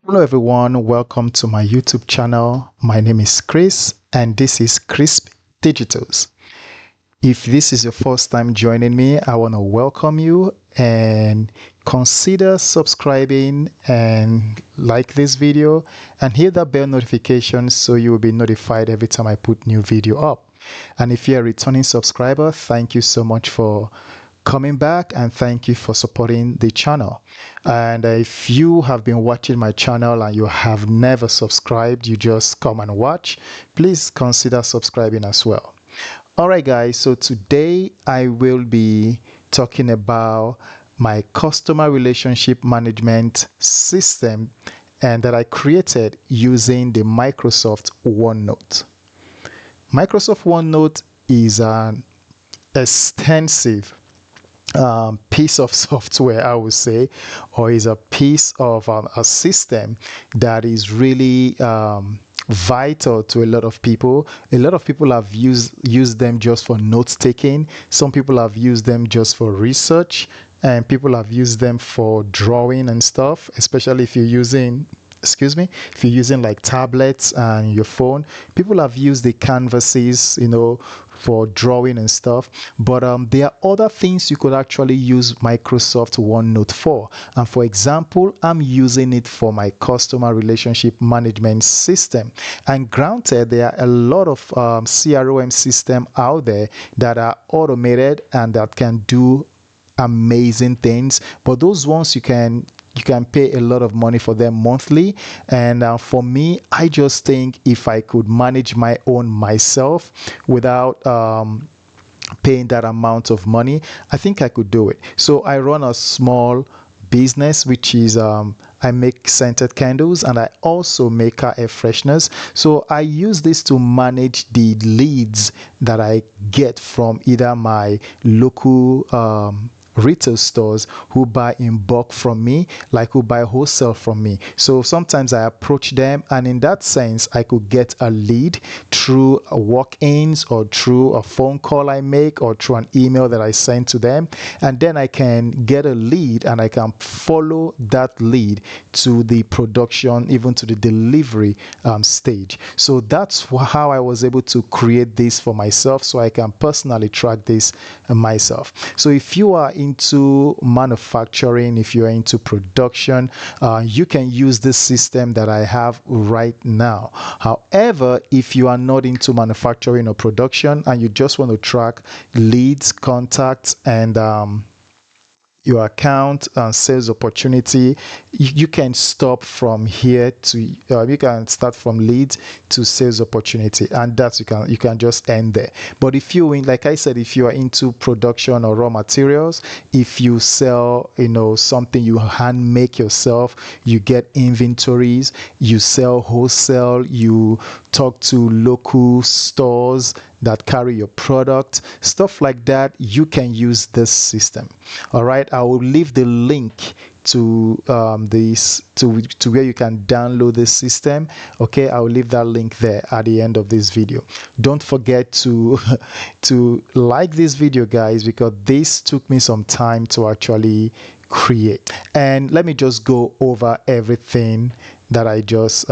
Hello everyone, welcome to my YouTube channel. My name is Chris and this is Crisp Digitals. If this is your first time joining me, I want to welcome you and consider subscribing and like this video and hit that bell notification so you will be notified every time I put new video up. And if you're a returning subscriber, thank you so much for coming back and thank you for supporting the channel. And if you have been watching my channel and you have never subscribed, you just come and watch, please consider subscribing as well. All right guys, so today I will be talking about my customer relationship management system and that I created using the Microsoft OneNote. Microsoft OneNote is an extensive piece of software, I would say, or is a piece of a system that is really vital to a lot of people. A lot of people have used them just for note taking. Some people have used them just for research, and people have used them for drawing and stuff, especially if you're using if you're using like tablets and your phone. People have used the canvases, for drawing and stuff. But there are other things you could actually use Microsoft OneNote for. And for example, I'm using it for my customer relationship management system. And granted, there are a lot of CRM system out there that are automated and that can do amazing things, but those ones you can pay a lot of money for them monthly. And for me, I just think if I could manage my own myself without paying that amount of money, I think I could do it. So I run a small business, which is I make scented candles and I also make car air fresheners. So I use this to manage the leads that I get from either my local retail stores who buy in bulk from me, like who buy wholesale from me. So sometimes I approach them, and in that sense I could get a lead through a walk-ins or through a phone call I make or through an email that I send to them, and then I can get a lead and I can follow that lead to the production, even to the delivery stage. So that's how I was able to create this for myself, so I can personally track this myself. So if you are into manufacturing, if you're into production, you can use this system that I have right now. However, if you are not into manufacturing or production and you just want to track leads, contacts, and your account and sales opportunity, you can stop from here to you can start from leads to sales opportunity, and that's you can just end there. But if you like I said, if you are into production or raw materials, if you sell something you hand make yourself, you get inventories, you sell wholesale, you talk to local stores that carry your product, stuff like that, you can use this system. All right, I will leave the link to to where you can download this system. Okay, I will leave that link there at the end of this video. Don't forget to to like this video, guys, because this took me some time to actually create. And let me just go over everything that I just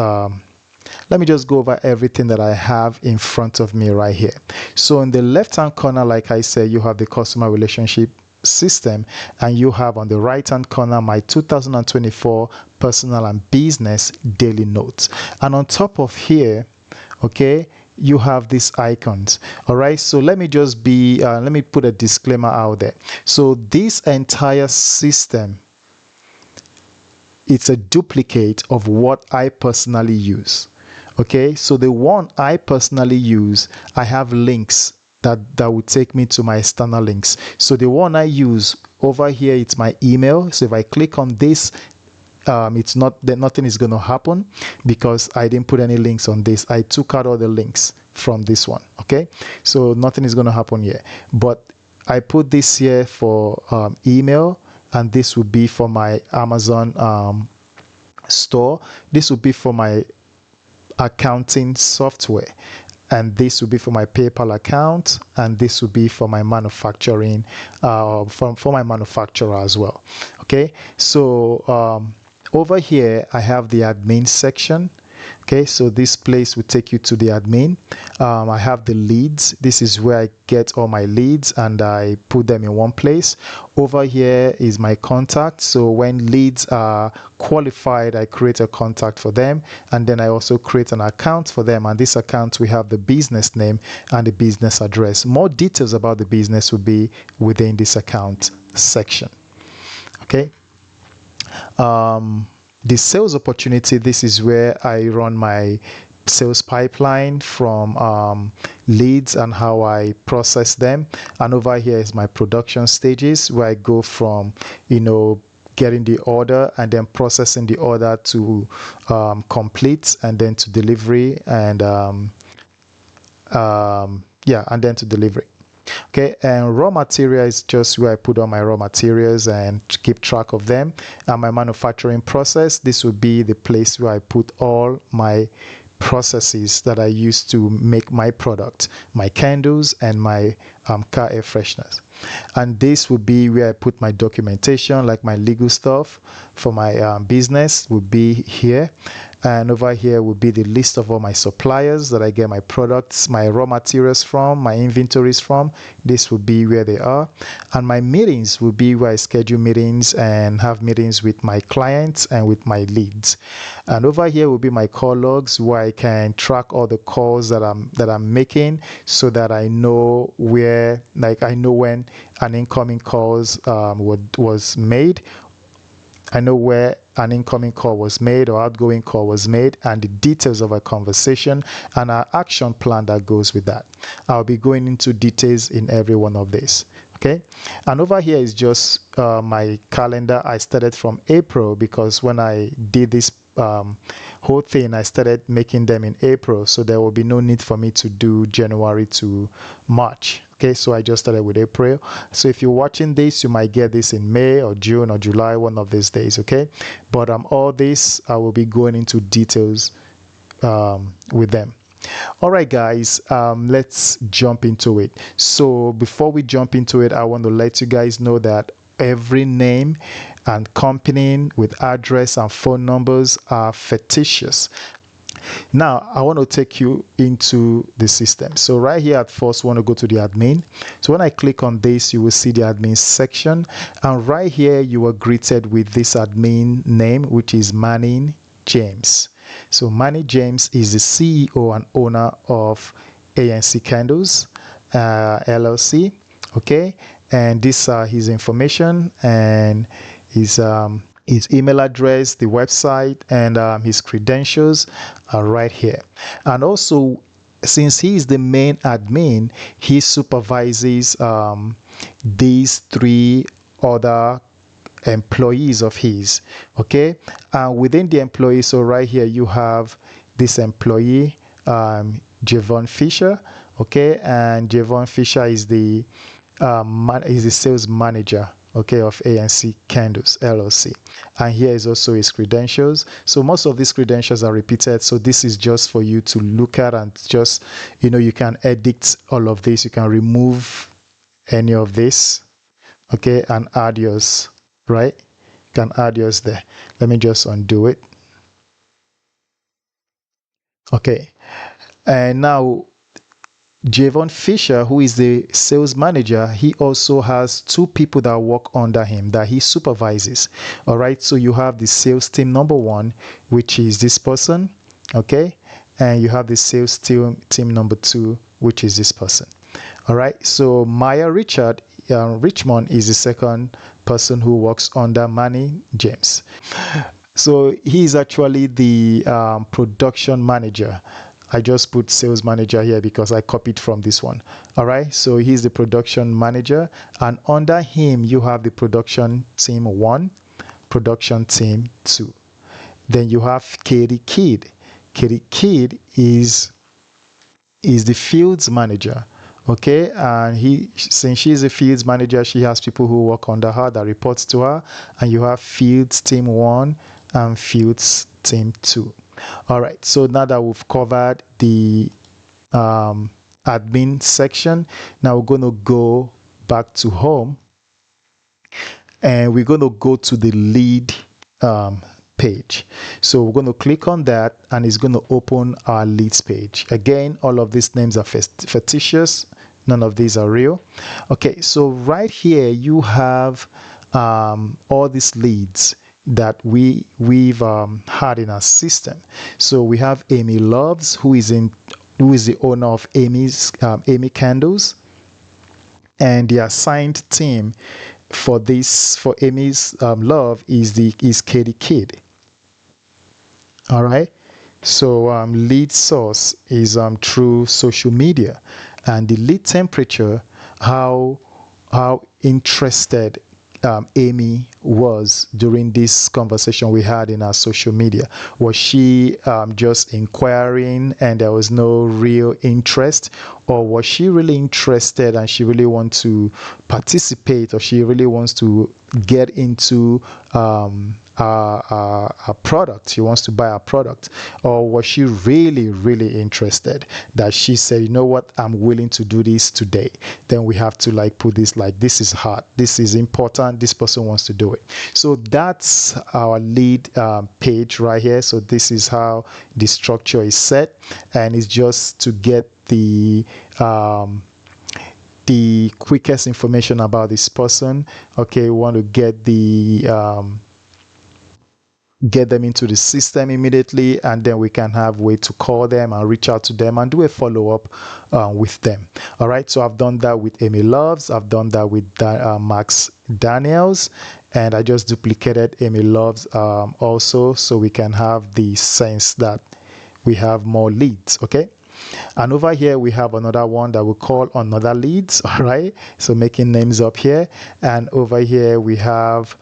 let me just go over everything that I have in front of me right here. So in the left hand corner, like I said, you have the customer relationship system, and you have on the right hand corner my 2024 personal and business daily notes. And on top of here, okay, you have these icons. All right, so let me just let me put a disclaimer out there. So this entire system, it's a duplicate of what I personally use. Okay, so the one I personally use, I have links that will take me to my external links. So the one I use over here, it's my email. So if I click on this, it's not that nothing is going to happen because I didn't put any links on this. I took out all the links from this one. Okay, so nothing is going to happen here, but I put this here for email, and this would be for my Amazon store. This would be for my accounting software, and this will be for my PayPal account, and this will be for my manufacturing for my manufacturer as well. Okay, so Over here, I have the admin section. Okay, so this place will take you to the admin. I have the leads. This is where I get all my leads and I put them in one place. Over here is my contact. So when leads are qualified, I create a contact for them, and then I also create an account for them. And this account, we have the business name and the business address. More details about the business will be within this account section. Okay. The sales opportunity, this is where I run my sales pipeline from leads and how I process them. And over here is my production stages, where I go from, getting the order and then processing the order to complete, and then to delivery, and and then to delivery. Okay, and raw material is just where I put all my raw materials and keep track of them. And my manufacturing process, this will be the place where I put all my processes that I use to make my product, my candles and my car air fresheners. And this will be where I put my documentation, like my legal stuff for my business will be here. And over here will be the list of all my suppliers that I get my products, my raw materials from, my inventories from. This will be where they are. And my meetings will be where I schedule meetings and have meetings with my clients and with my leads. And over here will be my call logs, where I can track all the calls that I'm making, so that I know where, like I know when an incoming calls was made. I know where an incoming call was made or outgoing call was made, and the details of a conversation and our action plan that goes with that. I'll be going into details in every one of these. Okay, and over here is just my calendar. I started from April because when I did this whole thing, I started making them in April, so there will be no need for me to do January to March. Okay, so I just started with April. So if you're watching this, you might get this in May or June or July, one of these days. Okay, but all this I will be going into details with them. All right, guys, let's jump into it. So before we jump into it, I want to let you guys know that every name and company with address and phone numbers are fictitious. Now, I want to take you into the system. So right here at first, I want to go to the admin. So when I click on this, you will see the admin section. And right here, you are greeted with this admin name, which is Manny James. So Manny James is the CEO and owner of ANC Candles, LLC. Okay. And these are his information and his email address, the website, and his credentials are right here. And also, since he is the main admin, he supervises these three other employees of his. Okay, and within the employees, so right here you have this employee, Javon Fisher. Okay, and Javon Fisher is the sales manager, okay, of ANC Candles LLC. And here is also his credentials. So most of these credentials are repeated, so this is just for you to look at and just, you can edit all of this. You can remove any of this, okay, and add yours, right? You can add yours there. Let me just undo it. Okay, and now Javon Fisher, who is the sales manager, he also has two people that work under him that he supervises. All right, so you have the sales team number one, which is this person, okay, and you have the sales team number two, which is this person. All right, so Maya Richmond is the second person who works under Manny James. So he is actually the production manager. I just put sales manager here because I copied from this one. All right, so he's the production manager, and under him you have the production team 1, production team 2. Then you have Katie Kidd. Katie Kidd is the fields manager. Okay, and since she's a fields manager, she has people who work under her that reports to her, and you have fields team 1 and fields team 2. All right, so now that we've covered the admin section, now we're going to go back to home, and we're going to go to the lead page. So we're going to click on that and it's going to open our leads page. Again, all of these names are fictitious. None of these are real. Okay, so right here you have all these leads that we've had in our system. So we have Amy Loves, who is the owner of Amy Candles, and the assigned team for Amy's Love is Katie Kidd. All right. So lead source is through social media, and the lead temperature, how interested Amy was during this conversation we had in our social media. Was she just inquiring and there was no real interest, or was she really interested and she really wants to participate, or she really wants to get into a product, she wants to buy a product? Or was she really interested that she said, you know what, I'm willing to do this today? Then we have to like put this, like, this is hard, this is important, this person wants to do it. So that's our lead page right here. So this is how the structure is set, and it's just to get the quickest information about this person. Okay, we want to get them into the system immediately, and then we can have way to call them and reach out to them and do a follow-up with them. All right, so I've done that with Amy Loves, I've done that with Max Daniels, and I just duplicated Amy Loves also, so we can have the sense that we have more leads. Okay, and over here we have another one that we call another leads. All right, so making names up here. And over here we have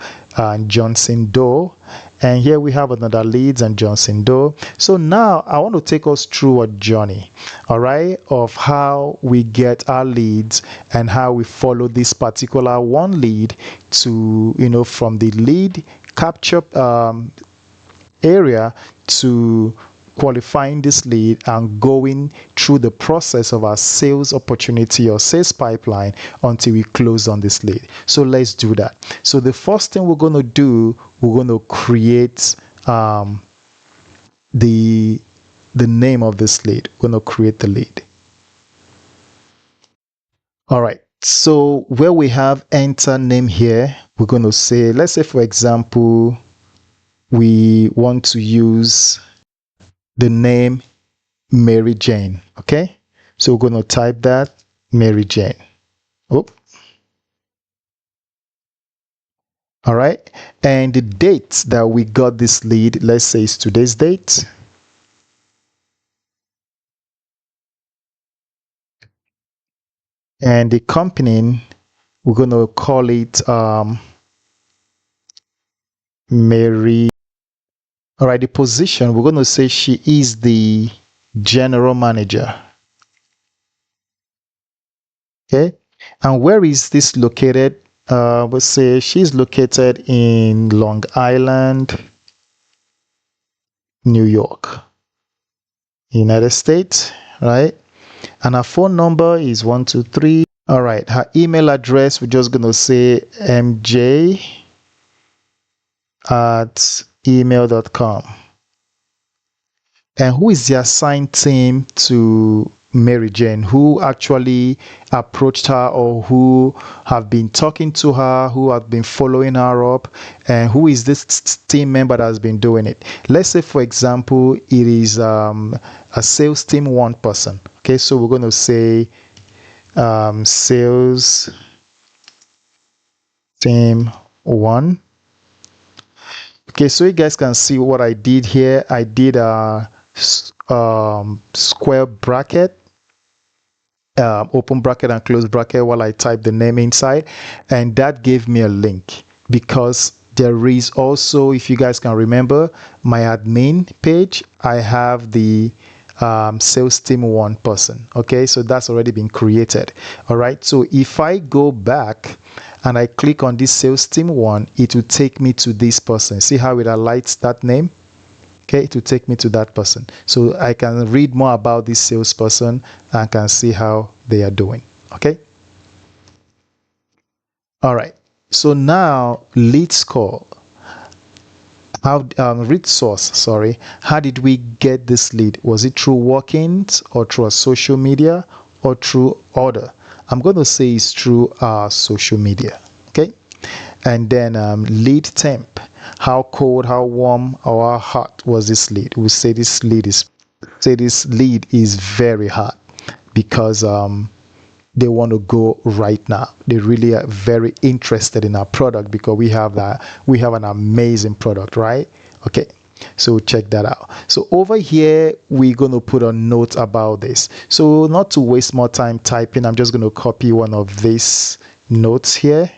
Johnson Doe, and here we have another leads and Johnson Doe. So now I want to take us through a journey, all right, of how we get our leads and how we follow this particular one lead to, you know, from the lead capture area to qualifying this lead and going through the process of our sales opportunity or sales pipeline until we close on this lead. So let's do that. So the first thing we're going to do, we're going to create the name of this lead. We're going to create the lead. All right, so where we have enter name here, we're going to say, let's say for example, we want to use the name Mary Jane. Okay, so we're going to type that Mary Jane. Oh, all right, and the date that we got this lead, let's say is today's date. And the company, we're going to call it Mary. All right, the position, we're going to say she is the general manager. Okay, and where is this located? We'll say she's located in Long Island, New York, United States, right? And her phone number is 123. All right, her email address, we're just going to say mj@email.com. And who is the assigned team to Mary Jane? Who actually approached her, or who have been talking to her, who have been following her up, and who is this team member that has been doing it? Let's say, for example, it is a sales team one person. Okay, so we're going to say sales team one. Okay, so you guys can see what I did here. I did a square bracket, open bracket and close bracket while I type the name inside, and that gave me a link, because there is also, if you guys can remember, my admin page, I have the sales team one person. Okay, so that's already been created. All right, so if I go back and I click on this sales team one, it will take me to this person. See how it highlights that name? Okay, to take me to that person, so I can read more about this salesperson and can see how they are doing. Okay, all right, so now lead score. How read source, sorry. How did we get this lead? Was it through walk-ins or through a social media or through order? I'm going to say it's through our social media. Okay. And then lead temp. How cold, how warm, or how hot was this lead? We say this lead is very hot because they want to go right now. They really are very interested in our product because we have an amazing product, right? Okay, so check that out. So over here we're going to put a note about this. So not to waste more time typing, I'm just going to copy one of these notes here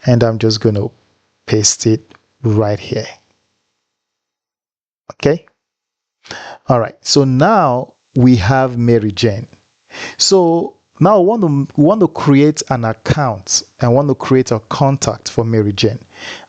and I'm just going to paste it right here. Okay, all right, so now we have Mary Jane. So now we want to create an account and want to create a contact for Mary Jane.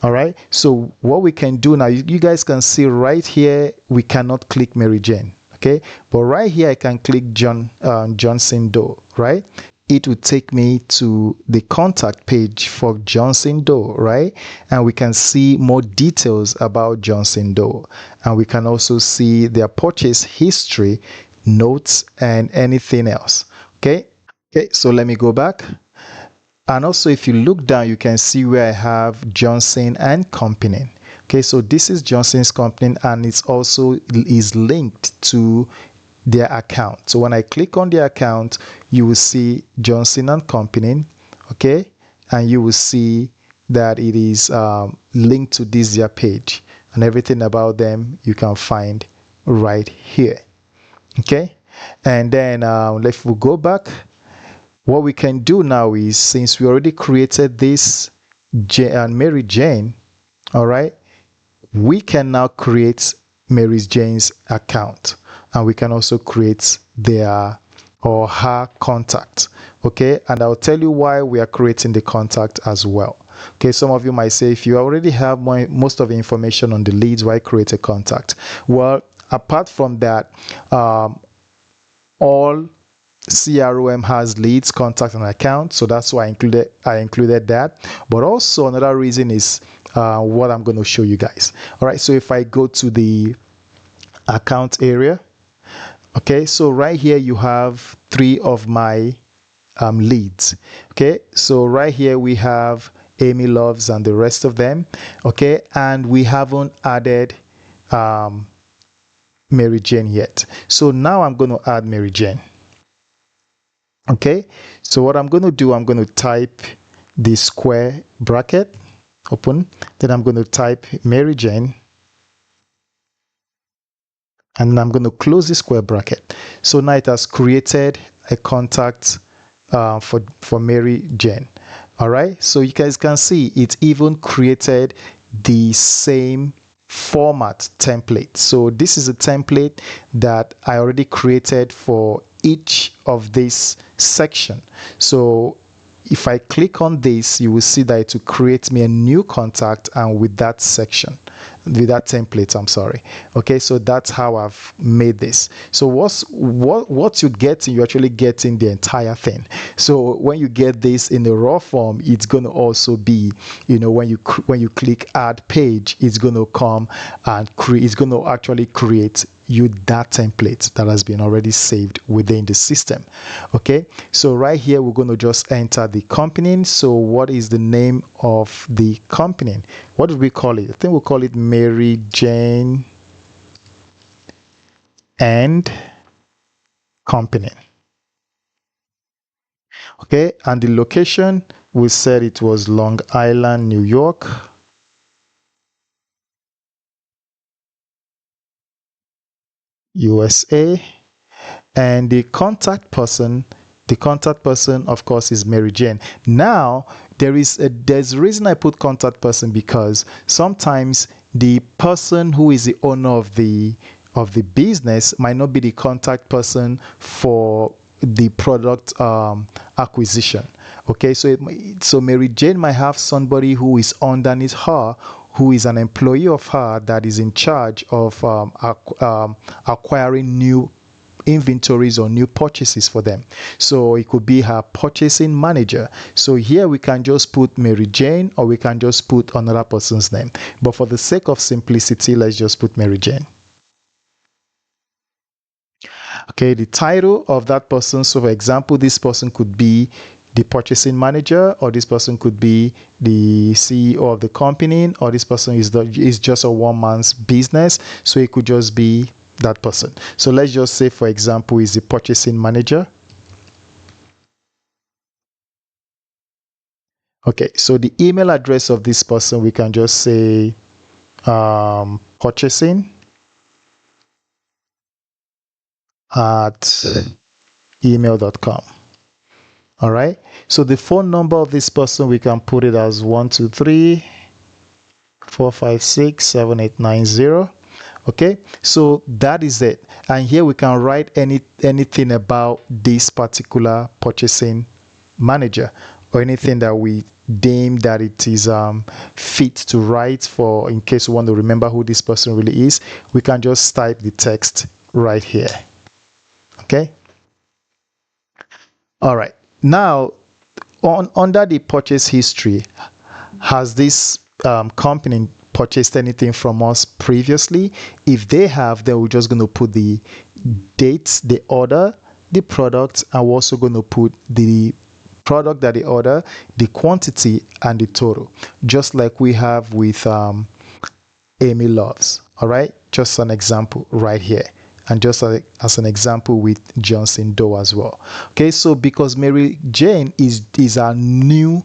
All right. So what we can do now, you guys can see right here, we cannot click Mary Jane. Okay. But right here, I can click Johnson Doe. Right. It will take me to the contact page for Johnson Doe, right? And we can see more details about Johnson Doe. And we can also see their purchase history, notes, and anything else. Okay, so let me go back. And also if you look down, you can see where I have Johnson and Company. Okay, so this is Johnson's Company and it's also is linked to their account. So when I click on the account, you will see Johnson and Company. Okay, and you will see that it is linked to this their page, and everything about them you can find right here. Okay, and then if we go back, what we can do now is, since we already created this Mary Jane, all right, we can now create Mary Jane's account, and we can also create their or her contact. Okay, and I'll tell you why we are creating the contact as well. Okay, some of you might say, if you already have most of the information on the leads, why create a contact? Well, apart from that, all CRM has leads, contact, and account, so that's why I included that. But also another reason is what I'm going to show you guys. All right, so if I go to the account area, okay, so right here you have 3 of my leads. Okay, so right here we have Amy Loves and the rest of them. Okay, and we haven't added Mary Jane yet. So now I'm going to add Mary Jane. Okay, so what I'm going to do, I'm going to type the square bracket, open, then I'm going to type Mary Jane, and I'm going to close the square bracket. So now it has created a contact for Mary Jane. All right, so you guys can see it even created the same format template. So this is a template that I already created for each of this section. So if I click on this, you will see that it will create me a new contact, and with that section, with that template, I'm sorry. Okay, so that's how I've made this. So what you get, you're actually getting the entire thing. So when you get this in the raw form, it's going to also be, you know, when you click add page, it's going to come and it's going to actually create you that template that has been already saved within the system. Okay, so right here we're going to just enter the company. So what is the name of the company? What did we call it? I think we'll call it Mary Jane and Company. Okay, and the location, we said it was Long Island, New York. USA. And the contact person, of course, is Mary Jane. Now there's a reason I put contact person, because sometimes the person who is the owner of the business might not be the contact person for the product acquisition. Okay, so Mary Jane might have somebody who is underneath her, who is an employee of her, that is in charge of acquiring new inventories or new purchases for them. So it could be her purchasing manager. So here we can just put Mary Jane, or we can just put another person's name. But for the sake of simplicity, let's just put Mary Jane. Okay, the title of that person. So for example, this person could be the purchasing manager, or this person could be the CEO of the company, or this person is just a one-man's business. So it could just be that person. So let's just say, for example, is the purchasing manager. Okay, so the email address of this person, we can just say purchasing at email.com. All right, so the phone number of this person, we can put it as 123-456-7890. Okay, so that is it. And here we can write anything about this particular purchasing manager, or anything that we deem that it is fit to write for, in case we want to remember who this person really is. We can just type the text right here. Okay, all right, now under the purchase history, has this company purchased anything from us previously? If they have, then we're just going to put the dates, the order, the product, and we're also going to put the product that they order, the quantity, and the total, just like we have with Amy Loves. All right, just an example right here, and just as an example with Johnson Doe as well. Okay, so because Mary Jane is our new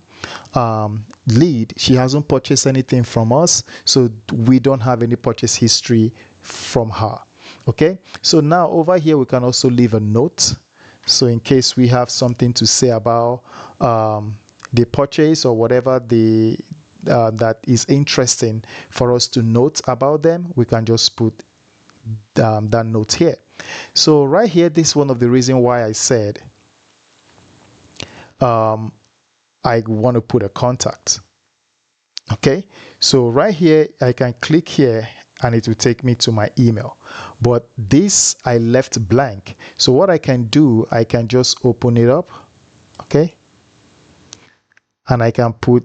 lead, she hasn't purchased anything from us, so we don't have any purchase history from her. Okay, so now over here we can also leave a note, so in case we have something to say about the purchase or whatever that is interesting for us to note about them, we can just put that note here. So right here, this is one of the reasons why I said I want to put a contact. Okay, so right here I can click here and it will take me to my email, but this I left blank. So what I can do, I can just open it up. Okay, and I can put,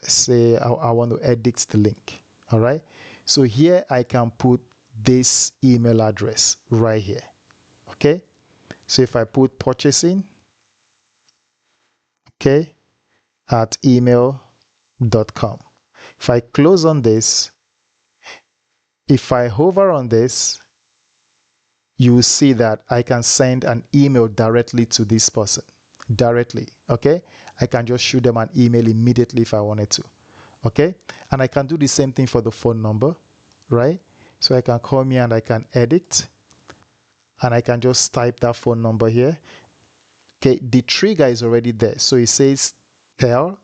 say I want to edit the link. All right, so here I can put this email address right here. Okay, so if I put purchasing, okay, at email.com, if I close on this, if I hover on this, you will see that I can send an email directly to this person. Directly. Okay, I can just shoot them an email immediately if I wanted to. Okay, and I can do the same thing for the phone number, right? So I can come here and I can edit, and I can just type that phone number here. Okay, the trigger is already there, so it says tell.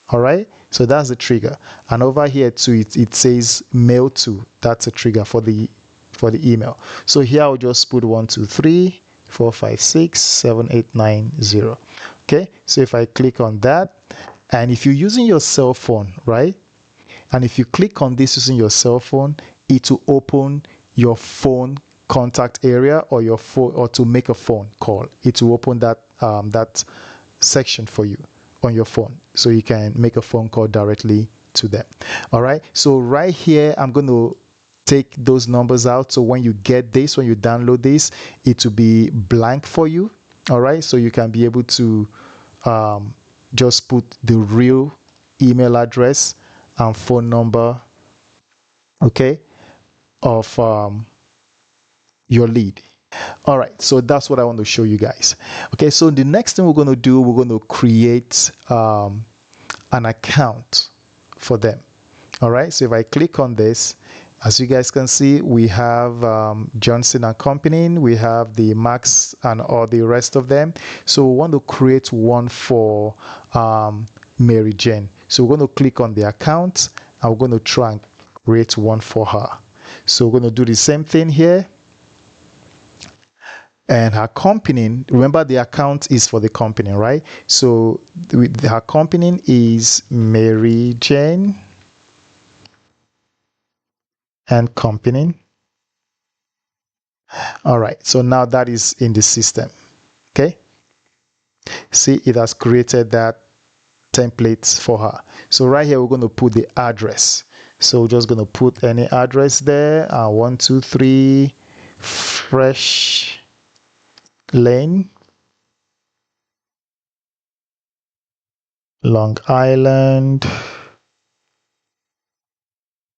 All right, so that's the trigger, and over here too it says mail to. That's a trigger for the email. So here I'll just put 123-456-7890. Okay, so if I click on that, and if you're using your cell phone, right, and if you click on this using your cell phone, it will open your phone contact area, or your phone, or to make a phone call, it will open that that section for you on your phone, so you can make a phone call directly to them. All right, so right here I'm going to take those numbers out, so when you get this, when you download this, it will be blank for you. All right, so you can be able to just put the real email address and phone number, okay, of your lead. All right, so that's what I want to show you guys. Okay, so the next thing we're going to do, we're going to create an account for them. All right, so if I click on this, as you guys can see, we have Johnson and Company, we have the Max and all the rest of them. So we want to create one for Mary Jane. So we're going to click on the account and we're going to try and create one for her. So we're going to do the same thing here. And her company, remember the account is for the company, right? So her company is Mary Jane and Company. All right, so now that is in the system. Okay, see, it has created that template for her. So right here we're going to put the address. So we're just going to put any address there. 123 Fresh Lane, Long Island,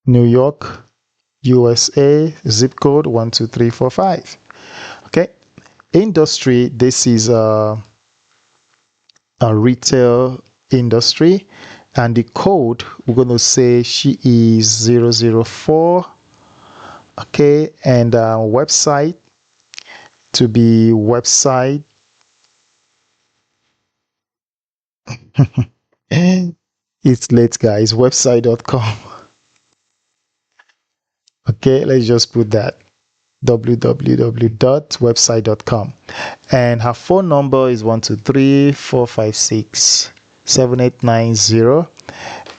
New York, USA, zip code 12345. Okay, industry, this is a retail industry, and the code we're going to say she is 004. Okay, and website to be website it's late, guys, website.com. Okay, let's just put that www.website.com, and her phone number is 123-456-7890.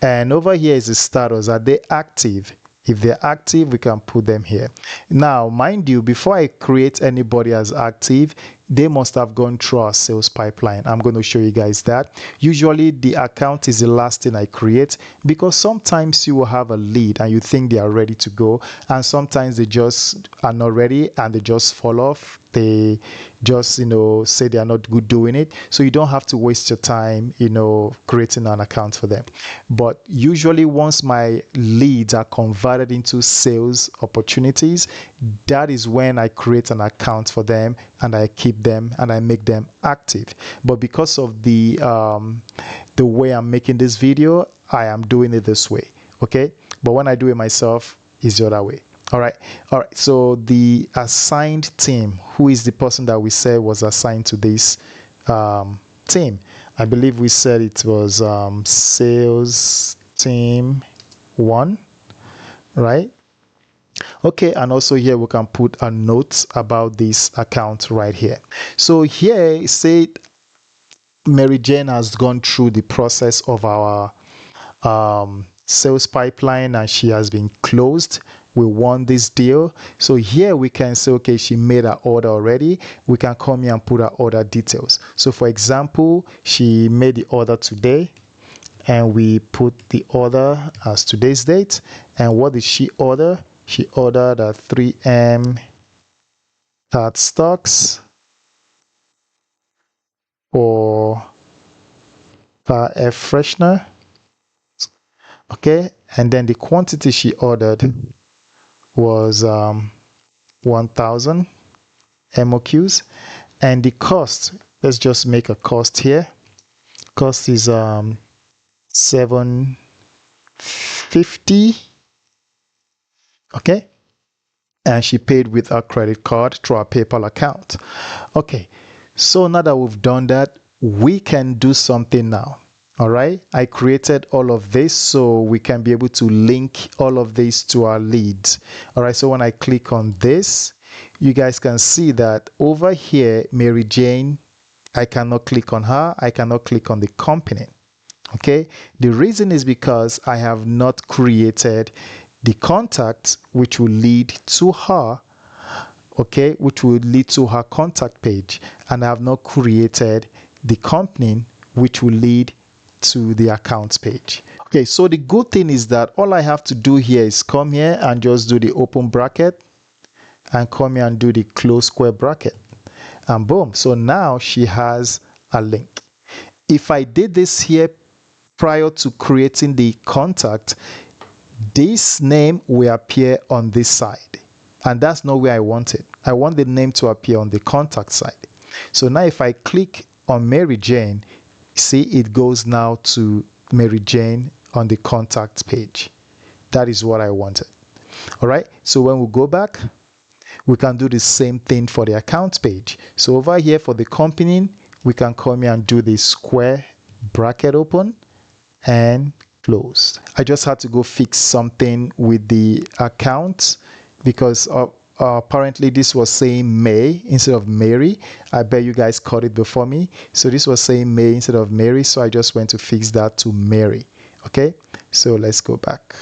And over here is the status. Are they active? If they're active, we can put them here. Now, mind you, before I create anybody as active, they must have gone through our sales pipeline. I'm going to show you guys that. Usually the account is the last thing I create, because sometimes you will have a lead and you think they are ready to go, and sometimes they just are not ready and they just fall off. They just, say they are not good doing it. So you don't have to waste your time, creating an account for them. But usually once my leads are converted into sales opportunities, that is when I create an account for them and I keep them and I make them active. But because of the way I'm making this video, I am doing it this way. Okay, but when I do it myself, it's the other way. All right. So the assigned team, who is the person that we said was assigned to this team? I believe we said it was sales team 1, right? Okay, and also here we can put a note about this account right here. So here say Mary Jane has gone through the process of our sales pipeline and she has been closed. We won this deal. So here we can say, okay, she made her order already. We can come here and put her order details. So for example, she made the order today and we put the order as today's date. And what did she order? She ordered a 3M cardstocks or air freshener. Okay, and then the quantity she ordered was 1000 MOQs, and the cost, let's just make a cost here. Cost is $750. Okay, and she paid with a credit card through our PayPal account. Okay, so now that we've done that, we can do something now. All right, I created all of this so we can be able to link all of this to our leads. All right, so when I click on this, you guys can see that over here, Mary Jane, I cannot click on her. I cannot click on the company. Okay, the reason is because I have not created the contact which will lead to her. Okay, which will lead to her contact page, and I have not created the company which will lead to the accounts page. Okay, so the good thing is that all I have to do here is come here and just do the open bracket and come here and do the close square bracket, and boom. So now she has a link. If I did this here prior to creating the contact, this name will appear on this side, and that's not where I want it. I want the name to appear on the contact side. So now if I click on Mary Jane, see, it goes now to Mary Jane on the contact page. That is what I wanted. All right, so when we go back, we can do the same thing for the accounts page. So over here for the company, we can come here and do the square bracket open and close. I just had to go fix something with the account because apparently this was saying May instead of Mary. I bet you guys caught it before me. So this was saying May instead of Mary, so I just went to fix that to Mary. Okay, so let's go back.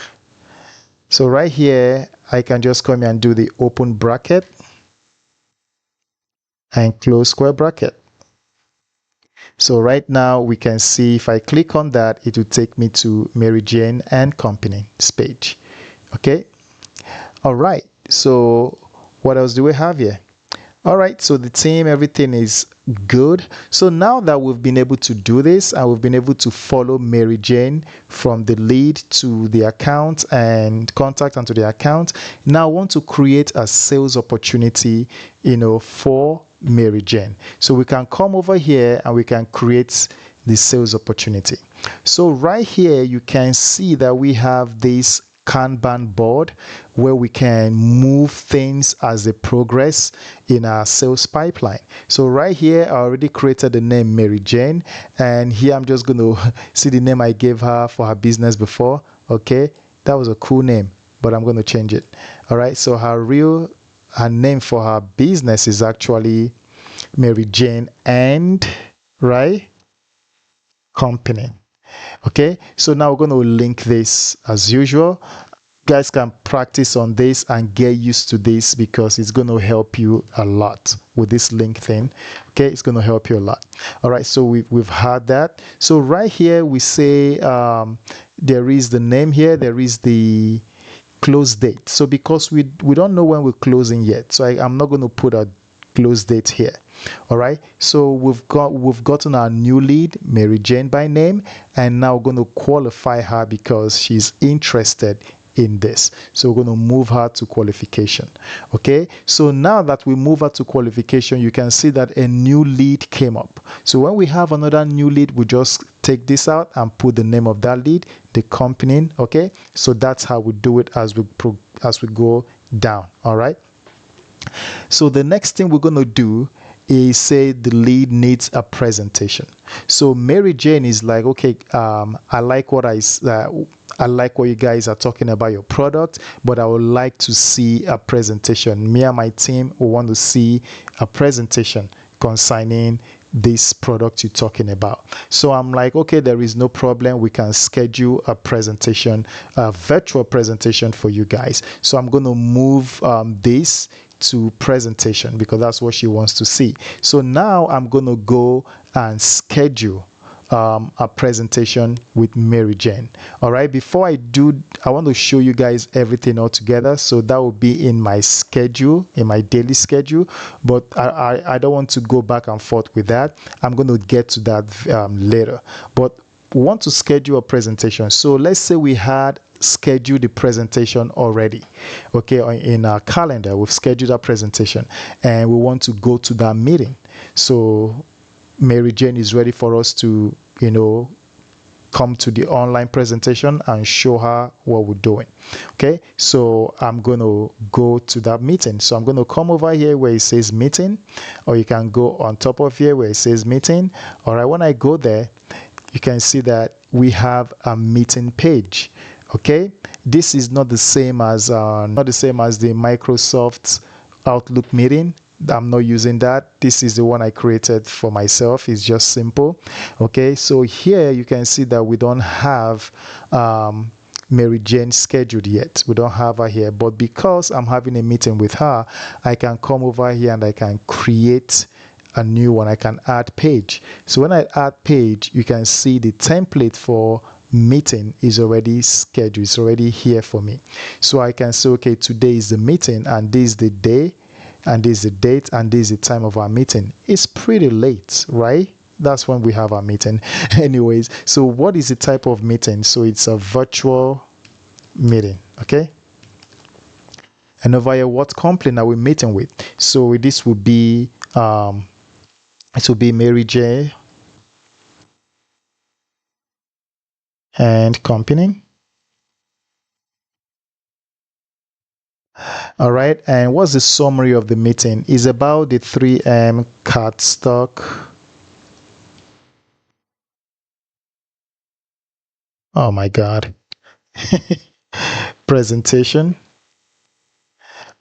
So right here I can just come here and do the open bracket and close square bracket. So right now we can see if I click on that, it will take me to Mary Jane and Company's page. Okay. All right. So what else do we have here? All right, so the team, everything is good. So now that we've been able to do this and we've been able to follow Mary Jane from the lead to the account and contact onto the account, now I want to create a sales opportunity, for Mary Jane. So we can come over here and we can create the sales opportunity. So right here, you can see that we have this Kanban board where we can move things as they progress in our sales pipeline. So right here, I already created the name Mary Jane, and here I'm just going to see the name I gave her for her business before. Okay, that was a cool name, but I'm going to change it. All right, so her name for her business is actually Mary Jane and Company. Okay, so now we're going to link this as usual. You guys can practice on this and get used to this because it's going to help you a lot with this link thing. Okay, it's going to help you a lot. All right, so we've had that. So right here we say there is the name here, there is the close date. So because we don't know when we're closing yet, so I'm not going to put a close date here. All right, so we've gotten our new lead, Mary Jane by name, and now we're going to qualify her because she's interested in this. So we're going to move her to qualification. Okay, so now that we move her to qualification, you can see that a new lead came up. So when we have another new lead, we just take this out and put the name of that lead, the company. Okay, so that's how we do it as we go down. All right, so the next thing we're going to do is say the lead needs a presentation. So Mary Jane is like, okay, I like what you guys are talking about your product, but I would like to see a presentation. Me and my team will want to see a presentation concerning this product you're talking about. So I'm like, okay, there is no problem. We can schedule a presentation, a virtual presentation for you guys. So I'm going to move this to presentation because that's what she wants to see. So now I'm going to go and schedule a presentation with Mary Jane. All right, before I do, I want to show you guys everything all together. So that will be in my schedule, in my daily schedule, but I don't want to go back and forth with that. I'm going to get to that later, but we want to schedule a presentation. So let's say we had scheduled the presentation already. Okay, in our calendar, we've scheduled a presentation and we want to go to that meeting. So Mary Jane is ready for us to, come to the online presentation and show her what we're doing. Okay, so I'm going to go to that meeting. So I'm going to come over here where it says meeting, or you can go on top of here where it says meeting. All right, when I go there, you can see that we have a meeting page. Okay, this is not the same as the Microsoft Outlook meeting. I'm not using that. This is the one I created for myself. It's just simple. Okay, so here you can see that we don't have Mary Jane scheduled yet. We don't have her here, but because I'm having a meeting with her, I can come over here and I can create a new one. I can add page. So when I add page, you can see the template for meeting is already scheduled. It's already here for me. So I can say, okay, today is the meeting and this is the day and this is the date and this is the time of our meeting. It's pretty late, right? That's when we have our meeting. Anyways, so what is the type of meeting? So it's a virtual meeting. Okay, and over here, what company are we meeting with? So this will be Mary J and Company. All right, and what's the summary of the meeting? Is about the 3M card stock. Oh my God. Presentation.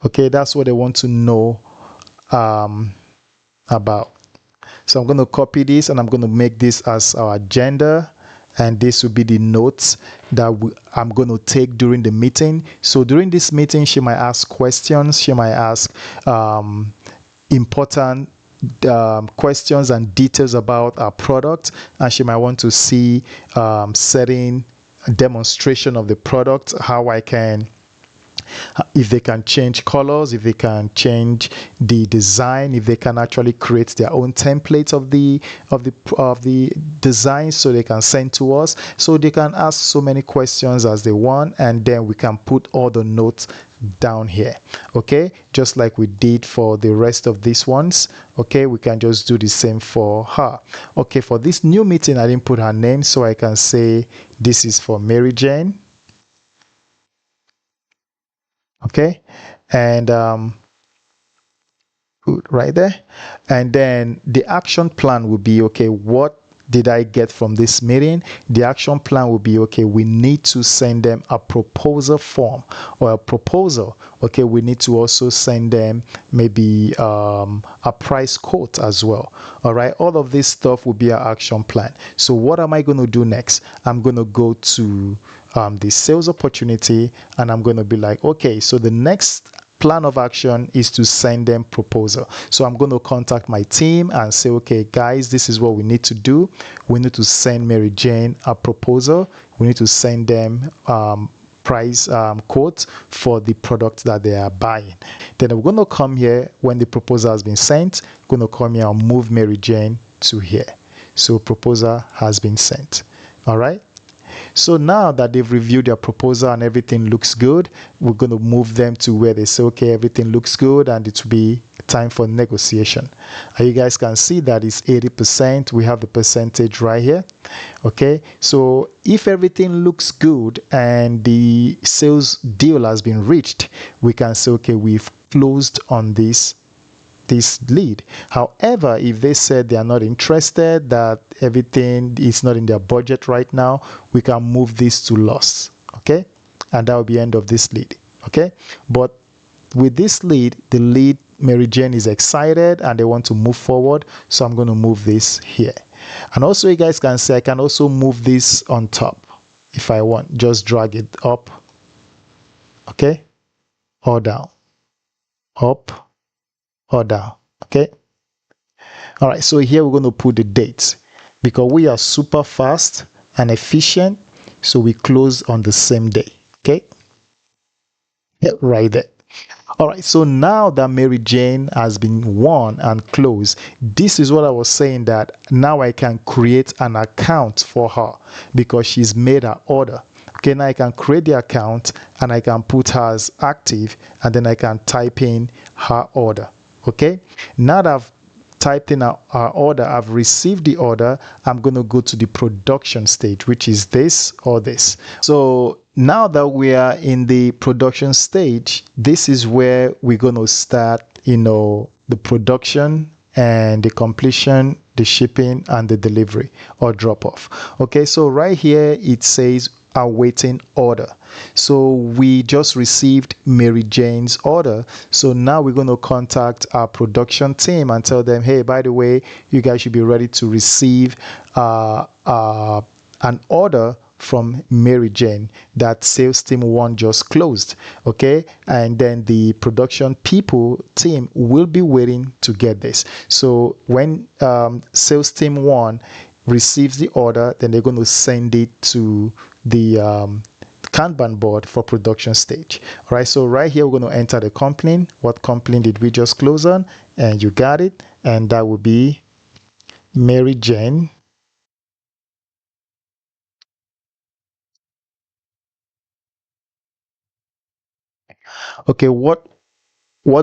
Okay, that's what they want to know about. So I'm going to copy this and I'm going to make this as our agenda. And this will be the notes that I'm going to take during the meeting. So during this meeting, she might ask questions. She might ask important questions and details about our product, and she might want to see certain demonstration of the product, how I can, if they can change colors, if they can change the design, if they can actually create their own templates of the design, so they can send to us. So they can ask so many questions as they want, and then we can put all the notes down here. Okay, just like we did for the rest of these ones. Okay, we can just do the same for her. Okay, for this new meeting, I didn't put her name, so I can say this is for Mary Jane. Okay, and right there, and then the action plan will be, okay, what did I get from this meeting? The action plan will be, okay, we need to send them a proposal form or a proposal. Okay, we need to also send them maybe a price quote as well. All right, all of this stuff will be our action plan. So what am I going to do next? I'm going to go to the sales opportunity, and I'm going to be like, okay, so the next plan of action is to send them proposal. So I'm going to contact my team and say, okay, guys, this is what we need to do. We need to send Mary Jane a proposal. We need to send them price quote for the product that they are buying. Then we're going to come here when the proposal has been sent. We're going to come here and move Mary Jane to here. So proposal has been sent. All right. So now that they've reviewed their proposal and everything looks good, we're going to move them to where they say, okay, everything looks good, and it will be time for negotiation. And you guys can see that it's 80%. We have the percentage right here. Okay, so if everything looks good and the sales deal has been reached, we can say, okay, we've closed on this lead. However, if they said they are not interested, that everything is not in their budget right now, we can move this to loss. Okay, and that will be end of this lead. Okay, but with this lead, the lead, Mary Jane is excited and they want to move forward, so I'm going to move this here. And also, you guys can say I can also move this on top if I want. Just drag it up, okay, or down, up or down. Okay, all right, so here we're going to put the dates because we are super fast and efficient, so we close on the same day. Okay, yeah, right there. All right, so now that Mary Jane has been won and closed, this is what I was saying, that now I can create an account for her because she's made her order. Okay, now I can create the account and I can put her as active, and then I can type in her order. Okay, now that I've typed in our order, I've received the order, I'm going to go to the production stage, which is this or this. So now that we are in the production stage, this is where we're going to start, the production and the completion, the shipping and the delivery or drop off. Okay, so right here it says awaiting order. So we just received Mary Jane's order. So now we're going to contact our production team and tell them, hey, by the way, you guys should be ready to receive an order from Mary Jane that sales team 1 just closed. Okay, and then the production team will be waiting to get this. So when sales team 1 receives the order, then they're going to send it to the Kanban board for production stage. All right, so right here we're going to enter the company. What company did we just close on? And you got it, and that will be Mary Jane. Okay, what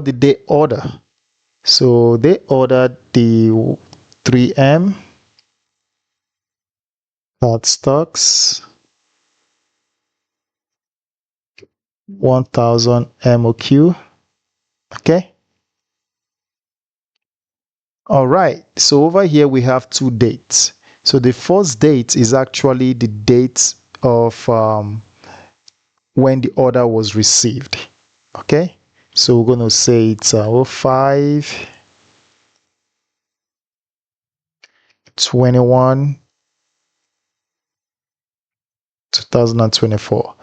did they order? So they ordered the 3M card stocks, 1000 MOQ. Okay. All right. So over here we have 2 dates. So the first date is actually the date of when the order was received. Okay. So we're going to say it's 05 21 2024.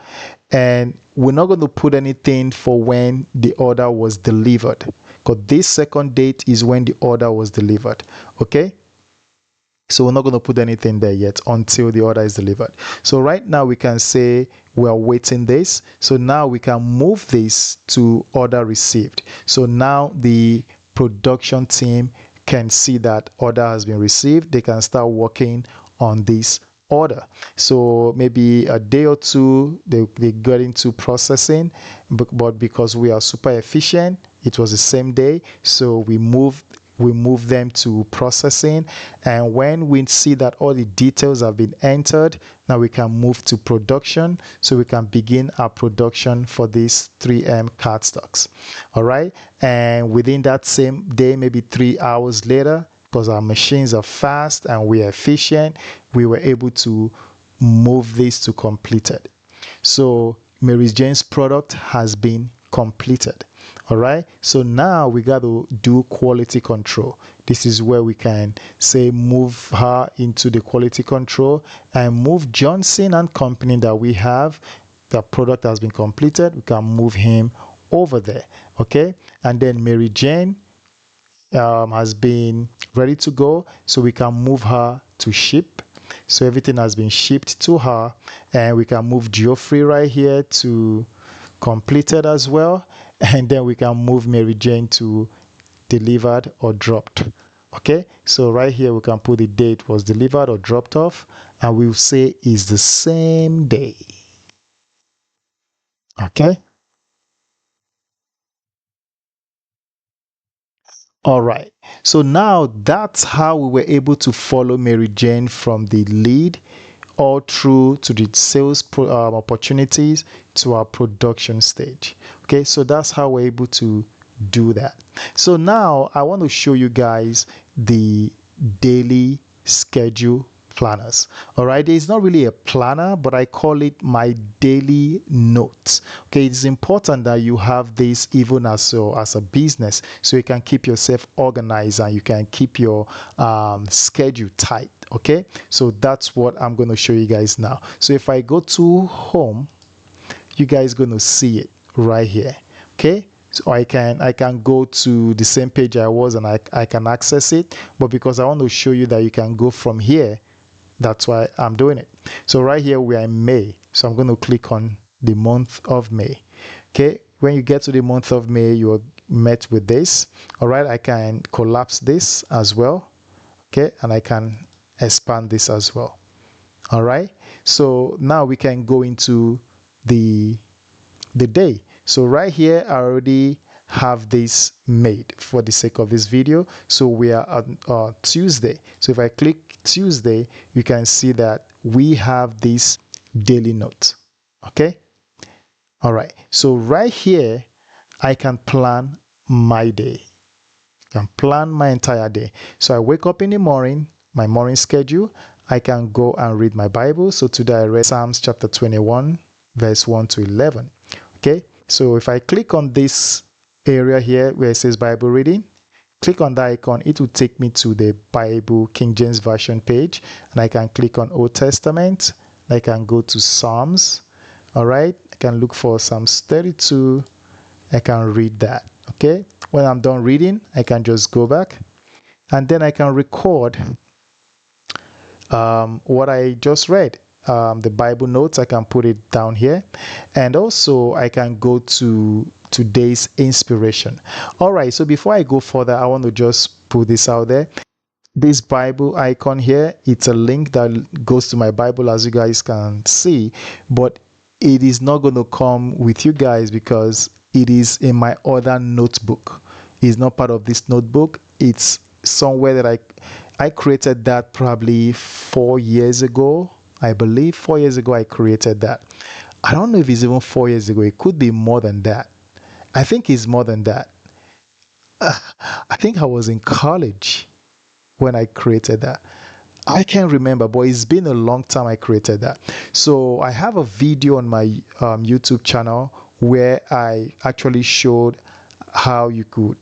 And we're not going to put anything for when the order was delivered, because this second date is when the order was delivered. Okay, so we're not going to put anything there yet until the order is delivered. So right now we can say we are waiting this. So now we can move this to order received. So now the production team can see that order has been received. They can start working on this order. So maybe a day or two they got into processing, but because we are super efficient, it was the same day, so we move them to processing. And when we see that all the details have been entered, now we can move to production, so we can begin our production for these 3M cardstocks. All right, and within that same day, maybe 3 hours later, because our machines are fast and we are efficient, we were able to move this to completed. So Mary Jane's product has been completed. All right, so now we got to do quality control. This is where we can say move her into the quality control and move Johnson and company that we have. The product has been completed. We can move him over there. Okay, and then Mary Jane has been ready to go, so we can move her to ship. So everything has been shipped to her, and we can move Geoffrey right here to completed as well, and then we can move Mary Jane to delivered or dropped. Okay, so right here we can put the date was delivered or dropped off, and we'll say is the same day. Okay, all right, so now that's how we were able to follow Mary Jane from the lead all through to the sales opportunities to our production stage. Okay, so that's how we're able to do that. So now I want to show you guys the daily schedule planners. All right, it's not really a planner, but I call it my daily notes. Okay, it's important that you have this even as a business, so you can keep yourself organized and you can keep your schedule tight. Okay, so that's what I'm going to show you guys now. So if I go to home, you guys going to see it right here. Okay, so I can go to the same page I was, and I can access it, but because I want to show you that you can go from here, that's why I'm doing it. So right here we are in May, so I'm going to click on the month of May. Okay, when you get to the month of May, you are met with this. All right, I can collapse this as well. Okay, and I can expand this as well. All right, so now we can go into the day. So right here I already have this made for the sake of this video. So we are on Tuesday. So if I click Tuesday, you can see that we have this daily note. Okay, all right, so right here I can plan my day. I can plan my entire day. So I wake up in the morning, my morning schedule. I can go and read my Bible. So today I read Psalms chapter 21 verse 1 to 11. Okay, so if I click on this area here where it says Bible reading, click on that icon, it will take me to the Bible King James Version page, and I can click on Old Testament. I can go to Psalms. All right, I can look for Psalms 32. I can read that. Okay, when I'm done reading, I can just go back, and then I can record what I just read. The Bible notes, I can put it down here, and also I can go to today's inspiration. All right, so before I go further, I want to just put this out there. This Bible icon here, it's a link that goes to my Bible, as you guys can see, but it is not going to come with you guys because it is in my other notebook. It's not part of this notebook. It's somewhere that I created that probably 4 years ago. I believe 4 years ago I created that. I don't know if it's even 4 years ago. It could be more than that. I think it's more than that. I think I was in college when I created that. I can't remember, but it's been a long time I created that. So I have a video on my YouTube channel where I actually showed how you could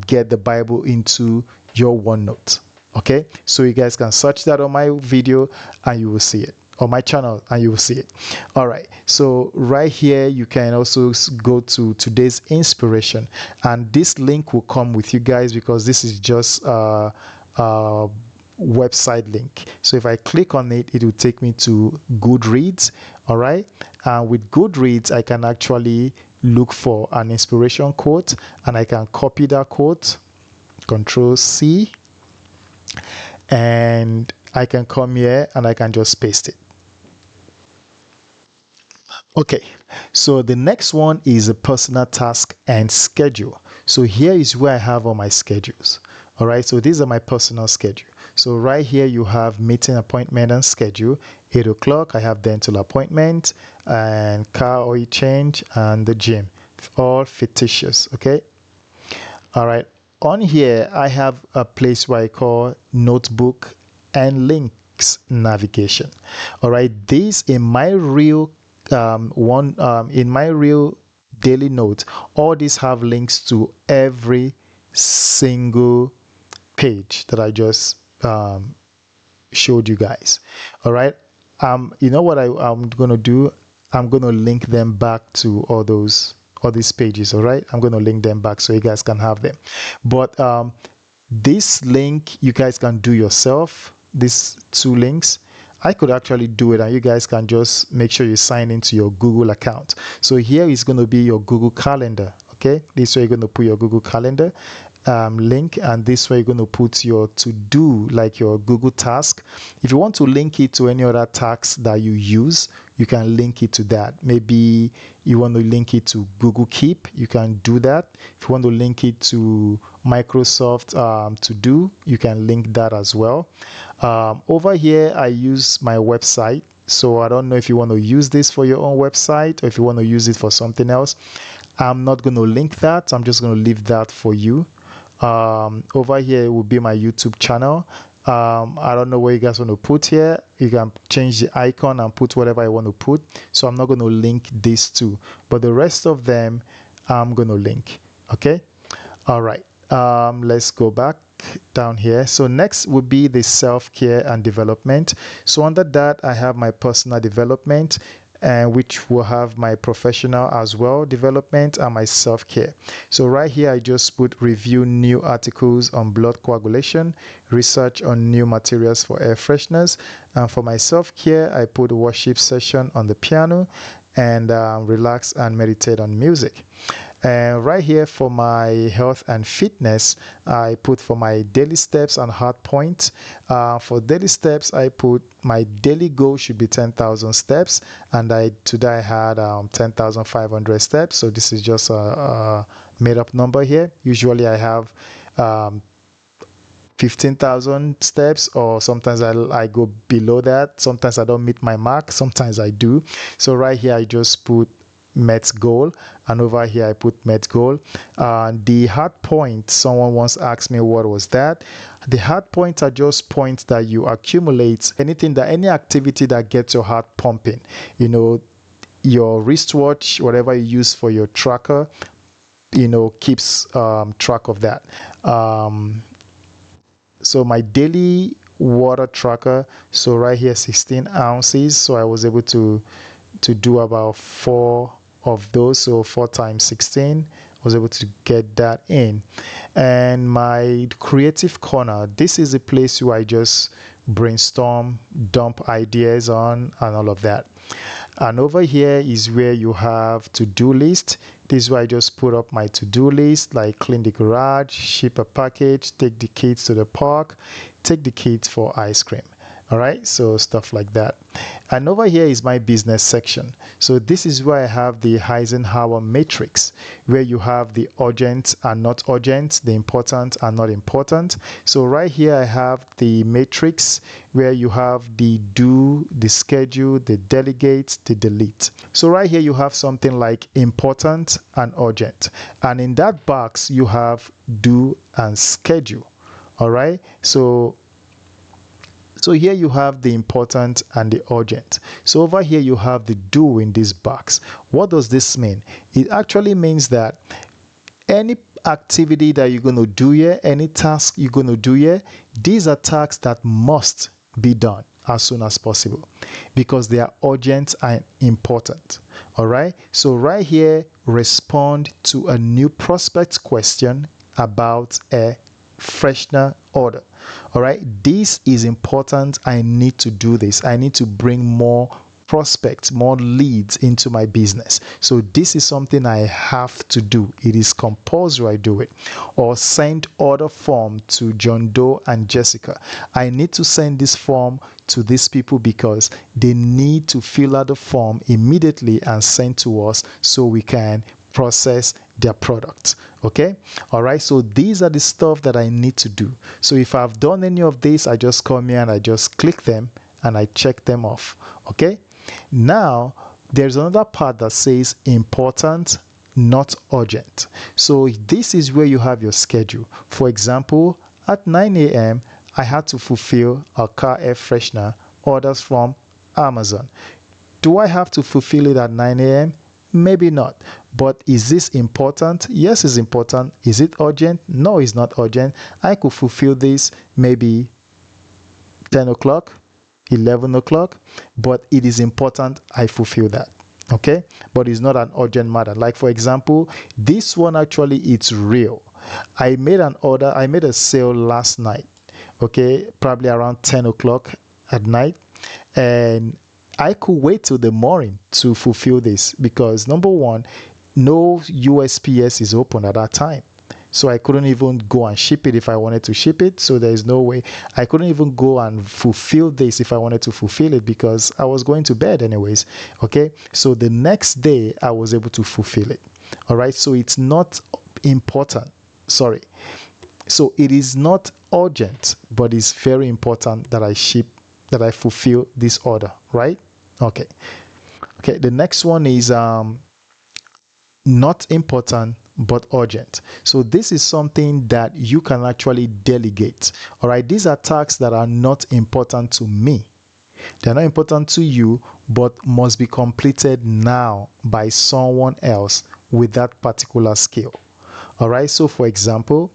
get the Bible into your OneNote. Okay, so you guys can search that on my video and you will see it. or my channel, and you will see it. All right, so right here you can also go to today's inspiration, and this link will come with you guys because this is just website link. So if I click on it, it will take me to Goodreads. All right, and with Goodreads I can actually look for an inspiration quote, and I can copy that quote, Control C, and I can come here and I can just paste it. Okay, so the next one is a personal task and schedule. So here is where I have all my schedules. All right, so these are my personal schedule. So right here you have meeting appointment and schedule. 8 o'clock I have dental appointment and car oil change and the gym, all fictitious. Okay, all right, on here I have a place where I call notebook and links navigation. All right, this in my real in my real daily note, all these have links to every single page that I just showed you guys. All right, you know what I'm gonna do? I'm gonna link them back to all these pages. All right, I'm gonna link them back so you guys can have them. But this link you guys can do yourself. These two links I could actually do it, and you guys can just make sure you sign into your Google account. So here is going to be your Google Calendar. Okay, this way you're going to put your Google Calendar link, and this way you're going to put your to-do, like your Google task. If you want to link it to any other tasks that you use, you can link it to that. Maybe you want to link it to Google Keep, you can do that. If you want to link it to Microsoft To Do, you can link that as well. Over here I use my website, so I don't know if you want to use this for your own website or if you want to use it for something else. I'm not going to link that, I'm just going to leave that for you. Over here will be my YouTube channel. I don't know what you guys want to put here. You can change the icon and put whatever I want to put, so I'm not going to link these two, but the rest of them I'm going to link. Okay, all right, let's go back down here. So next would be the self-care and development. So under that I have my personal development, and which will have my professional as well development and my self-care. So right here I just put review new articles on blood coagulation, research on new materials for air fresheners, and for my self-care I put worship session on the piano and relax and meditate on music. And right here for my health and fitness I put for my daily steps and hard points. For daily steps I put my daily goal should be 10,000 steps, and today I had 10,500 steps, so this is just a made up number here. Usually I have 15,000 steps, or sometimes I go below that. Sometimes I don't meet my mark, sometimes I do. So right here I just put met goal, and over here I put met goal. The hard point, someone once asked me what was that. The hard points are just points that you accumulate, any activity that gets your heart pumping. You know, your wristwatch, whatever you use for your tracker, you know, keeps track of that. So my daily water tracker, so right here 16 ounces, so I was able to do about 4 of those, so 4 times 16, I was able to get that in. And my creative corner, this is a place where I just brainstorm, dump ideas on, and all of that. And over here is where you have to-do list. This is where I just put up my to-do list, like clean the garage, ship a package, take the kids to the park, take the kids for ice cream. All right, so stuff like that. And over here is my business section. So this is where I have the Eisenhower matrix, where you have the urgent and not urgent, the important and not important. So right here I have the matrix where you have the do, the schedule, the delegate, the delete. So right here you have something like important and urgent, and in that box you have do and schedule. All right, so here you have the important and the urgent. So over here you have the do in this box. What does this mean? It actually means that any activity that you're going to do here, any task you're going to do here, these are tasks that must be done. as soon as possible because they are urgent and important. All right. So right here, respond to a new prospect question about a freshener order. All right. This is important. I need to do this. I need to bring more prospects, more leads into my business. So this is something I have to do. It is compulsory I do it. Or send order form to John Doe and Jessica. I need to send this form to these people because they need to fill out the form immediately and send to us so we can process their product. Okay. All right. So these are the stuff that I need to do. So if I've done any of this, I just come here and I just click them and I check them off. Okay. Now, there's another part that says important, not urgent. So this is where you have your schedule. For example, at 9 a.m., I had to fulfill a car air freshener orders from Amazon. Do I have to fulfill it at 9 a.m.? Maybe not. But is this important? Yes, it's important. Is it urgent? No, it's not urgent. I could fulfill this maybe 10 o'clock. 11 o'clock, but it is important I fulfill that. Okay, but it's not an urgent matter. Like for example, this one actually it's real. I made an order, I made a sale last night, okay, probably around 10 o'clock at night, and I could wait till the morning to fulfill this because number one, no USPS is open at that time. So I couldn't even go and ship it if I wanted to ship it. So there is no way. I couldn't even go and fulfill this if I wanted to fulfill it because I was going to bed anyways. Okay. So the next day I was able to fulfill it. All right. So it's not important. Sorry. So it is not urgent, but it's very important that I fulfill this order. Right. Okay. Okay. The next one is not important but urgent. So this is something that you can actually delegate. All right, these are tasks that are not important to me. They're not important to you, but must be completed now by someone else with that particular skill. All right, so for example,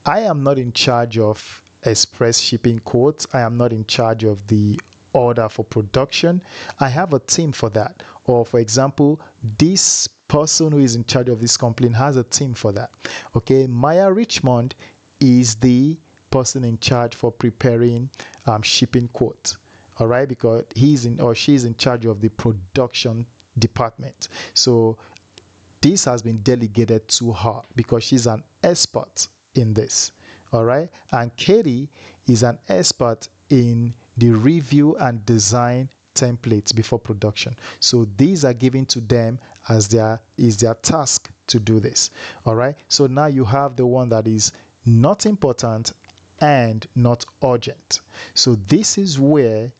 I am not in charge of express shipping quotes. I am not in charge of the order for production. I have a team for that. Or for example, this person who is in charge of this complaint has a team for that. Okay, Maya Richmond is the person in charge for preparing shipping quotes. All right, because he's in or she's in charge of the production department. So this has been delegated to her because she's an expert in this. All right, and Katie is an expert in the review and design templates before production. So these are given to them as their task to do this. All right. So now you have the one that is not important and not urgent. So this is where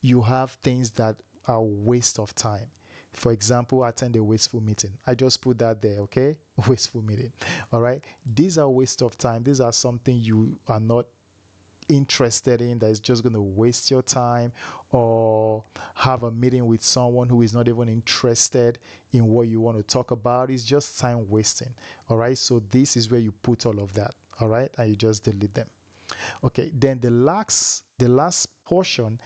you have things that are waste of time. For example, attend a wasteful meeting. I just put that there, okay? Wasteful meeting. All right. These are waste of time. These are something you are not interested in, that is just going to waste your time, or have a meeting with someone who is not even interested in what you want to talk about. It's just time wasting. All right. So this is where you put all of that. All right. And you just delete them. Okay. Then the last portion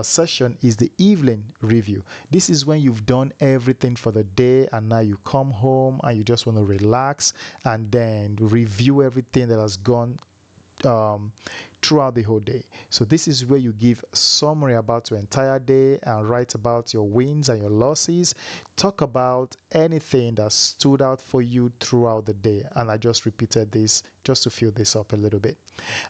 session is the evening review. This is when you've done everything for the day and now you come home and you just want to relax and then review everything that has gone throughout the whole day. So this is where you give a summary about your entire day and write about your wins and your losses. Talk about anything that stood out for you throughout the day. And I just repeated this just to fill this up a little bit.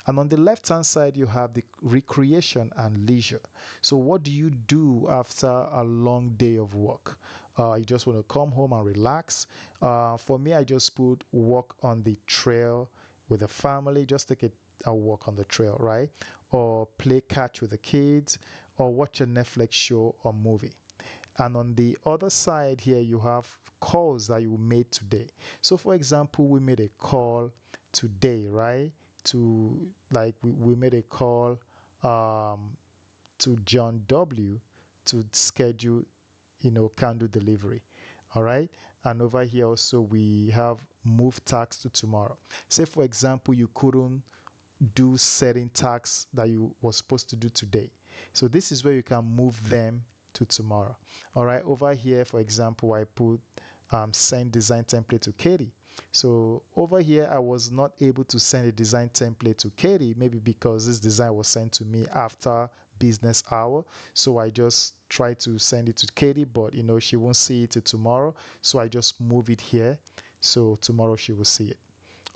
And on the left hand side, you have the recreation and leisure. So what do you do after a long day of work? You just want to come home and relax. For me, I just put walk on the trail with the family, just take a walk on the trail, right? Or play catch with the kids, or watch a Netflix show or movie. And on the other side here, you have calls that you made today. So for example, we made a call today, right? To we made a call to John W to schedule, candle delivery. All right. And over here also we have move tax to tomorrow. Say for example, you couldn't do certain tasks that you were supposed to do today. So this is where you can move them to tomorrow. All right, over here, for example, I put send design template to Katie. So over here, I was not able to send a design template to Katie, maybe because this design was sent to me after business hour. So I just try to send it to Katie, but she won't see it till tomorrow. So I just move it here. So tomorrow she will see it.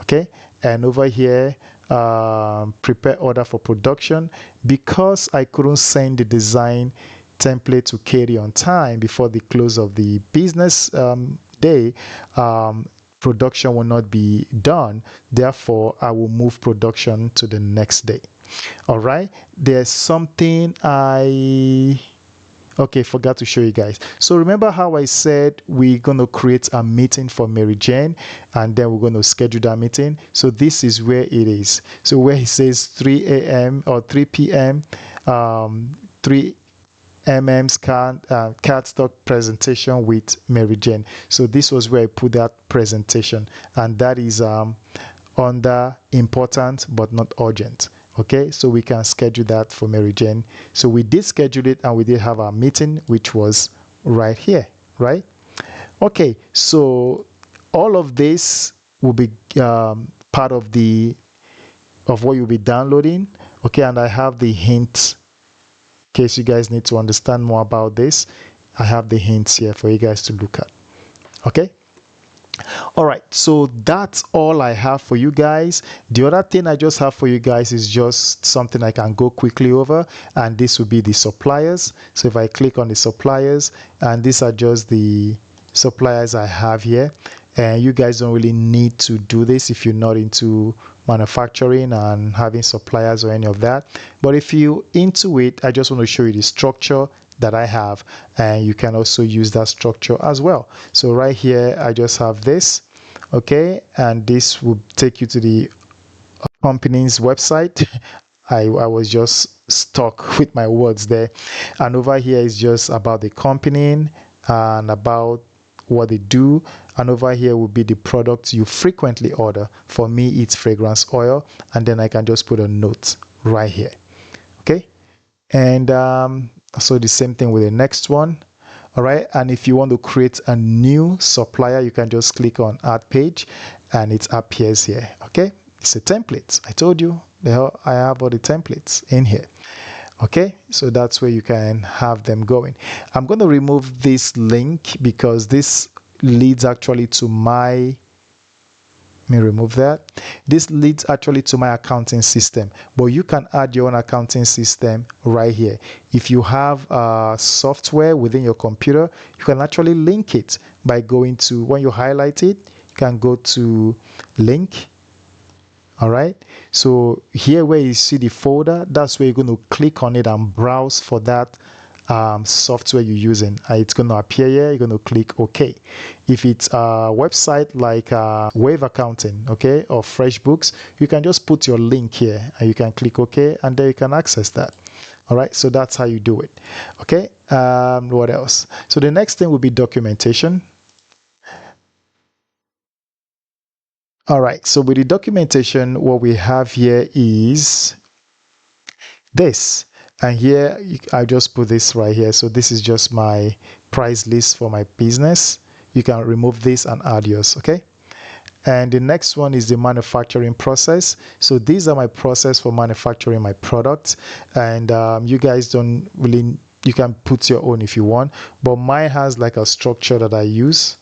Okay. And over here, prepare order for production. Because I couldn't send the design template to Katie on time before the close of the business day, production will not be done. Therefore, I will move production to the next day. All right. There's something forgot to show you guys. So remember how I said we're going to create a meeting for Mary Jane, and then we're going to schedule that meeting. So this is where it is. So where it says 3 a.m. or 3 p.m. 3 mm's cardstock presentation with Mary Jane. So this was where I put that presentation, and that is under important but not urgent. Okay, so we can schedule that for Mary Jane. So we did schedule it, and we did have our meeting, which was right here, right? Okay, so all of this will be part of what you'll be downloading. Okay, and I have the hints. In case you guys need to understand more about this, I have the hints here for you guys to look at. Okay. All right, so that's all I have for you guys. The other thing I just have for you guys is just something I can go quickly over, and this will be the suppliers. So if I click on the suppliers, and these are just the suppliers I have here, and you guys don't really need to do this if you're not into manufacturing and having suppliers or any of that. But if you're into it, I just want to show you the structure that I have, and you can also use that structure as well. So right here, I just have this, okay, and this will take you to the company's website. I was just stuck with my words there. And over here is just about the company and about what they do, and over here will be the products you frequently order. For me, it's fragrance oil, and then I can just put a note right here. Okay, and so the same thing with the next one. All right, and if you want to create a new supplier, you can just click on add page, and it appears here. Okay, it's a template. I told you I have all the templates in here. Okay, so that's where you can have them going. I'm going to remove this link because this leads actually to my, let me remove that. This leads actually to my accounting system, but you can add your own accounting system right here. If you have software within your computer, you can actually link it by going to, when you highlight it, you can go to link. All right, so here where you see the folder, that's where you're going to click on it and browse for that software you're using. It's going to appear here. You're going to click OK. If it's a website like Wave Accounting, okay, or FreshBooks, you can just put your link here and you can click OK, and then you can access that. All right, so that's how you do it. Okay, what else? So the next thing will be documentation. All right, so with the documentation, what we have here is this. And here, I just put this right here. So this is just my price list for my business. You can remove this and add yours, okay? And the next one is the manufacturing process. So these are my process for manufacturing my product. And you guys don't really, you can put your own if you want. But mine has like a structure that I use.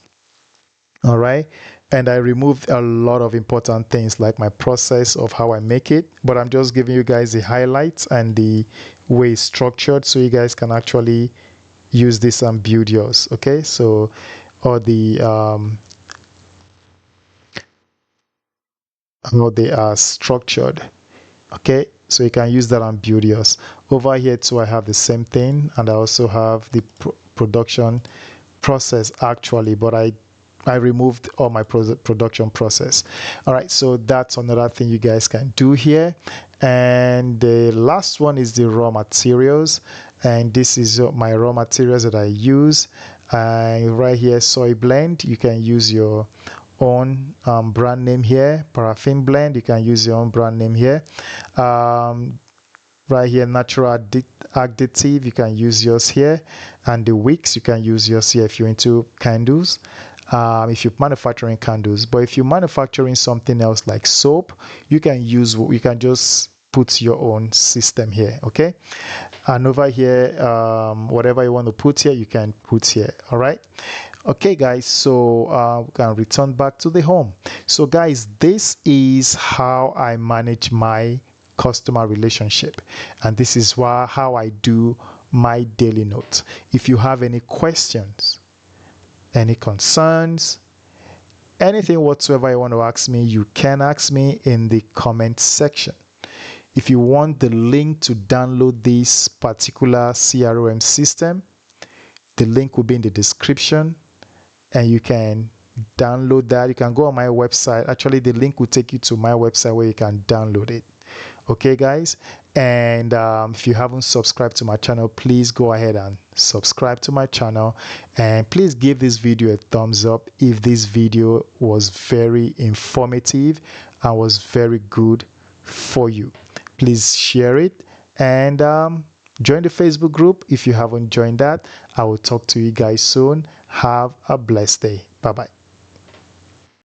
All right, and I removed a lot of important things like my process of how I make it, but I'm just giving you guys the highlights and the way it's structured so you guys can actually use this and build yours. Okay, so or the how they are structured. Okay, so you can use that and build yours. Over here too, I have the same thing, and I also have the production process actually, but I removed all my production process. All right, so that's another thing you guys can do here. And the last one is the raw materials, and this is my raw materials that I use. Right here, soy blend. You can use your own brand name here. Paraffin blend, you can use your own brand name here. Right here, natural additive, you can use yours here. And the wicks, you can use yours here if you're into candles, if you're manufacturing candles. But if you're manufacturing something else like soap, you can just put your own system here. Okay, and over here, whatever you want to put here, you can put here. All right. Okay guys, so we can return back to the home. So guys, this is how I manage my customer relationship, and this is how I do my daily notes. If you have any questions, any concerns, anything whatsoever you want to ask me, you can ask me in the comment section. If you want the link to download this particular CRM system, the link will be in the description, and you can download that. You can go on my website. Actually, the link will take you to my website where you can download it. Okay guys, and if you haven't subscribed to my channel, please go ahead and subscribe to my channel, and please give this video a thumbs up if this video was very informative and was very good for you. Please share it, and join the Facebook group if you haven't joined that. I will talk to you guys soon. Have a blessed day. Bye bye.